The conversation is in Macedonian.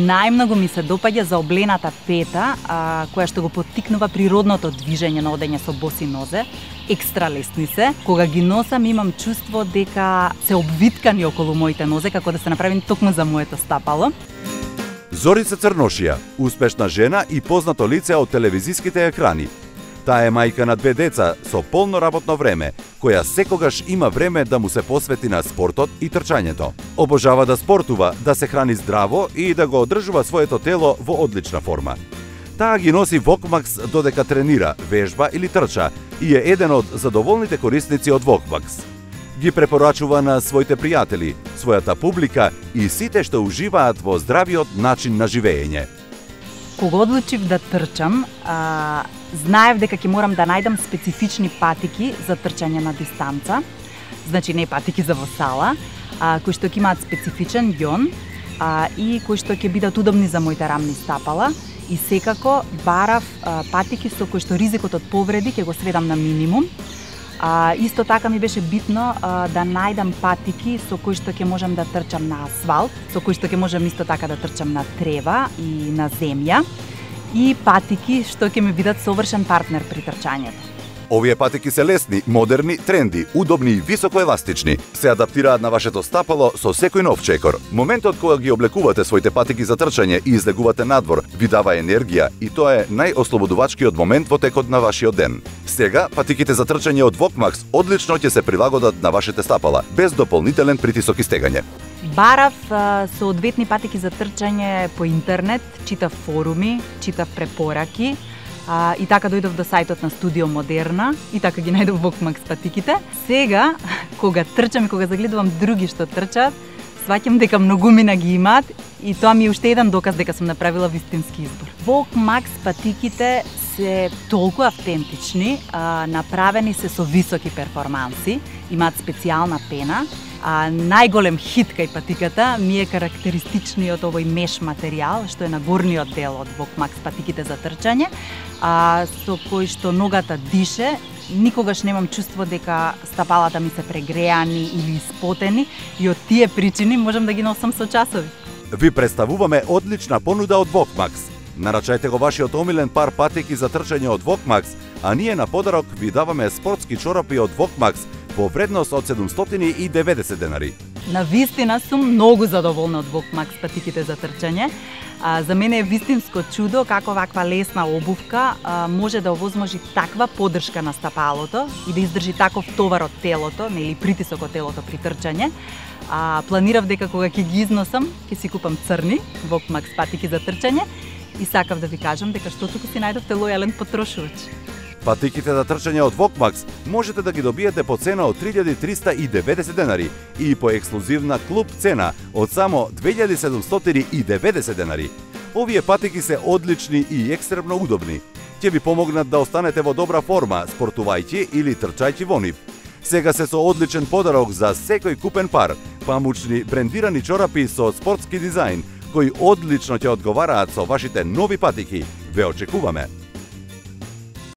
Најмногу ми се допаѓа за облената пета, која што го поттикнува природното движење на одење со боси нозе. Екстра лесни се. Кога ги носам имам чувство дека се обвиткани околу моите нозе, како да се направени токму за моето стапало. Зорица Црношија, успешна жена и познато лице од телевизиските екрани. Таа е мајка на 2 деца со полно работно време, која секогаш има време да му се посвети на спортот и трчањето. Обожава да спортува, да се храни здраво и да го одржува своето тело во одлична форма. Таа ги носи Вокмакс додека тренира, вежба или трча и е еден од задоволните корисници од Вокмакс. Ги препорачува на своите пријатели, својата публика и сите што уживаат во здравиот начин на живење. Кога одлучив да трчам, знаев дека ќе морам да најдам специфични патики за трчање на дистанца, значи не патики за во сала, кои што ќе имаат специфичен ѓон и кои што ќе бидат удобни за моите рамни стапала. И секако барав патики со кои што ризикот од повреди ќе го сведам на минимум. Исто така ми беше битно да најдам патики со кои што ќе можам да трчам на асфалт, со кои што ќе можам исто така да трчам на трева и на земја, и патики што ќе ми бидат совршен партнер при трчањето. Овие патики се лесни, модерни, тренди, удобни и високо еластични. Се адаптираат на вашето стапало со секој нов чекор. Моментот кога ги облекувате своите патики за трчање и излегувате надвор, ви дава енергија и тоа е најослободувачкиот момент во текот на вашиот ден. Сега, патиките за трчање од Вокмакс одлично ќе се прилагодат на вашите стапала, без дополнителен притисок и стегање. Барав соодветни патики за трчање по интернет, читав форуми, читав препораки, и така дојдов до сајтот на Студио Модерна и така ги најдов Вокмакс патиките. Сега, кога трчам и кога загледувам други што трчаат, сваќам дека многумина ги имаат и тоа ми е уште еден доказ дека сум направила вистински избор. Вокмакс патиките се толку автентични, направени се со високи перформанси, имаат специјална пена. Најголем хит кај патиката ми е карактеристичниот овој меш материјал, што е на горниот дел од Вокмакс патиките за трчање, со кој што ногата дише. Никогаш немам чувство дека стапалата ми се прегреани или испотени и од тие причини можам да ги носам со часови. Ви представуваме одлична понуда од Вокмакс. Нарачајте го вашиот омилен пар патики за трчање од Вокмакс, а ние на подарок ви даваме спортски чорапи од Вокмакс во вредност од 790 денари. На вистина сум многу задоволна од Вокмакс патиките за трчање. За мене е вистинско чудо како ваква лесна обувка може да овозможи таква поддршка на стапалото и да издржи таков товар од телото, или притисок од телото при трчање. Планирав дека кога ќе ги износам, ќе си купам црни Вокмакс патики за трчање и сакав да ви кажам дека што туку си најдовте лојален потрошувач. Патиките за трчање од Вокмакс можете да ги добиете по цена од 3390 денари и по ексклузивна клуб цена од само 2790 денари. Овие патики се одлични и екстремно удобни. Ќе ви помогнат да останете во добра форма, спортувајќи или трчајќи во нив. Сега се со одличен подарок за секој купен пар, памучни брендирани чорапи со спортски дизајн, кои одлично ќе одговараат со вашите нови патики. Ве очекуваме!